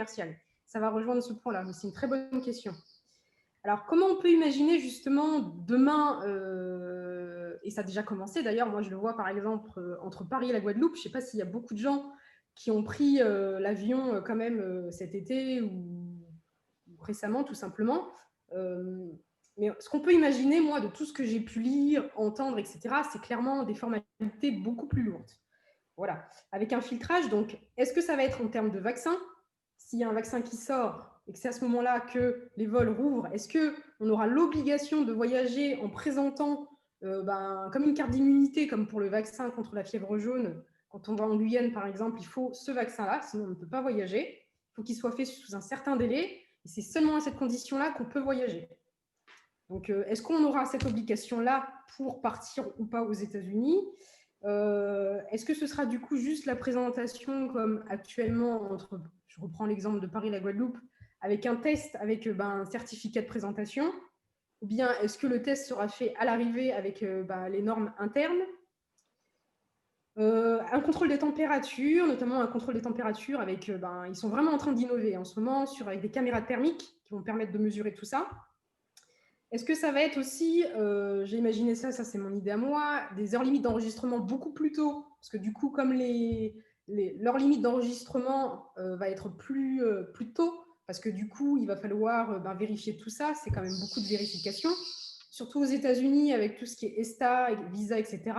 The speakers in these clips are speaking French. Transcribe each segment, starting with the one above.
commercial. Ça va rejoindre ce point-là, mais c'est une très bonne question. Alors, comment on peut imaginer justement demain, et ça a déjà commencé d'ailleurs, moi je le vois par exemple entre Paris et la Guadeloupe, je ne sais pas s'il y a beaucoup de gens qui ont pris l'avion quand même cet été ou récemment tout simplement. Mais ce qu'on peut imaginer, moi, de tout ce que j'ai pu lire, entendre, etc., c'est clairement des formalités beaucoup plus lourdes. Voilà, avec un filtrage. Donc, est-ce que ça va être en termes de vaccin? S'il y a un vaccin qui sort et que c'est à ce moment-là que les vols rouvrent, est-ce qu'on aura l'obligation de voyager en présentant comme une carte d'immunité, comme pour le vaccin contre la fièvre jaune? Quand on va en Guyane, par exemple, il faut ce vaccin-là, sinon on ne peut pas voyager. Il faut qu'il soit fait sous un certain délai. Et c'est seulement à cette condition-là qu'on peut voyager. Donc, est-ce qu'on aura cette obligation-là pour partir ou pas aux États-Unis? Est-ce que ce sera du coup juste la présentation comme actuellement entre, je reprends l'exemple de Paris-la Guadeloupe, avec un test, avec un certificat de présentation, ou bien est-ce que le test sera fait à l'arrivée avec les normes internes? Un contrôle des températures, notamment un contrôle des températures avec, ils sont vraiment en train d'innover en ce moment avec des caméras thermiques qui vont permettre de mesurer tout ça. Est-ce que ça va être aussi, j'ai imaginé ça c'est mon idée à moi, des heures limites d'enregistrement beaucoup plus tôt, parce que du coup, comme leur limite d'enregistrement va être plus tôt, parce que du coup, il va falloir vérifier tout ça, c'est quand même beaucoup de vérifications, surtout aux États-Unis avec tout ce qui est ESTA, visa, etc.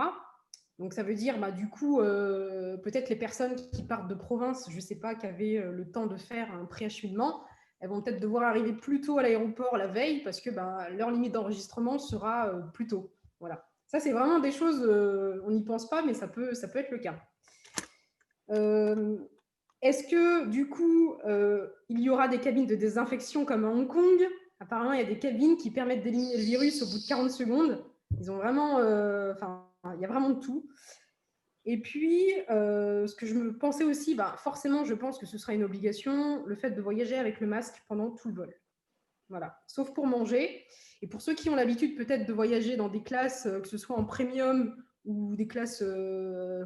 Donc ça veut dire, du coup, peut-être les personnes qui partent de province, je ne sais pas, qui avaient le temps de faire un préacheminement, elles vont peut-être devoir arriver plus tôt à l'aéroport la veille parce que leur limite d'enregistrement sera plus tôt. Voilà. Ça, c'est vraiment des choses, on n'y pense pas, mais ça peut être le cas. Est-ce que, du coup, il y aura des cabines de désinfection comme à Hong Kong? Apparemment, il y a des cabines qui permettent d'éliminer le virus au bout de 40 secondes. Ils ont vraiment... il y a vraiment de tout. Et puis, ce que je me pensais aussi, forcément, je pense que ce sera une obligation, le fait de voyager avec le masque pendant tout le vol. Voilà, sauf pour manger. Et pour ceux qui ont l'habitude peut-être de voyager dans des classes, que ce soit en premium ou des classes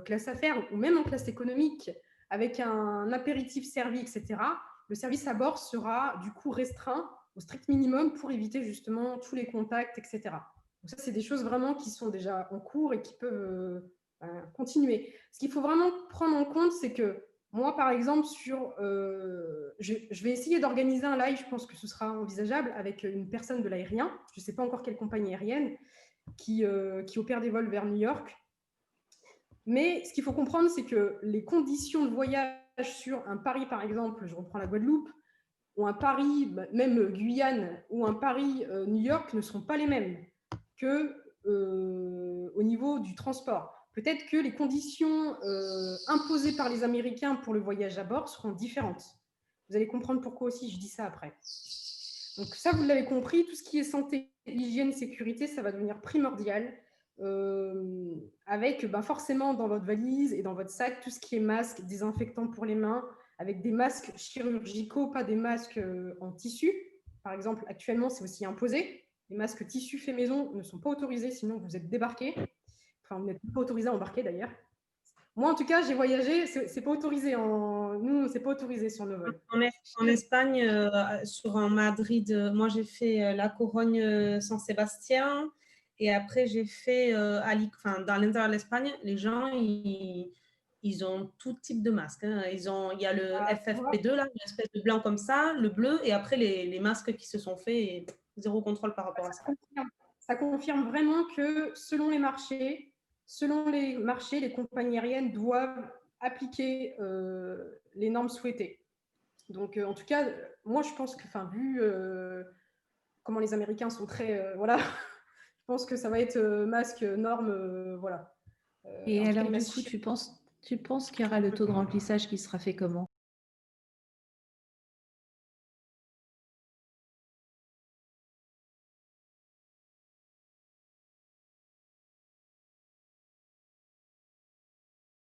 classe affaires, ou même en classe économique, avec un apéritif servi, etc., le service à bord sera du coup restreint au strict minimum pour éviter justement tous les contacts, etc. Donc ça, c'est des choses vraiment qui sont déjà en cours et qui peuvent continuer. Ce qu'il faut vraiment prendre en compte, c'est que moi, par exemple, je vais essayer d'organiser un live, je pense que ce sera envisageable, avec une personne de l'aérien, je ne sais pas encore quelle compagnie aérienne, qui opère des vols vers New York. Mais ce qu'il faut comprendre, c'est que les conditions de voyage sur un Paris, par exemple, je reprends la Guadeloupe, ou un Paris, même Guyane, ou un Paris New York ne seront pas les mêmes qu'au niveau du transport. Peut-être que les conditions imposées par les Américains pour le voyage à bord seront différentes. Vous allez comprendre pourquoi aussi, je dis ça après. Donc ça, vous l'avez compris, tout ce qui est santé, hygiène, sécurité, ça va devenir primordial. Avec forcément dans votre valise et dans votre sac, tout ce qui est masque, désinfectant pour les mains, avec des masques chirurgicaux, pas des masques en tissu. Par exemple, actuellement, c'est aussi imposé. Les masques tissu fait maison ne sont pas autorisés, sinon vous êtes débarqué. Enfin, vous n'êtes pas autorisé à embarquer d'ailleurs. Moi, en tout cas, j'ai voyagé, c'est pas autorisé. Nous, c'est pas autorisé sur nos vols. En Espagne, en Madrid, moi j'ai fait La Corogne, San Sébastien, et après j'ai fait dans l'intérieur de l'Espagne, les gens ils ont tout type de masques. Hein. Il y a le FFP2 là, une espèce de blanc comme ça, le bleu, et après les masques qui se sont faits, et zéro contrôle par rapport à ça. Ça confirme vraiment que selon les marchés, les compagnies aériennes doivent appliquer les normes souhaitées. Donc, en tout cas, moi, je pense que, vu comment les Américains sont très... voilà, je pense que ça va être masque, norme, voilà. Et alors, du coup, tu penses qu'il y aura le taux de remplissage qui sera fait comment?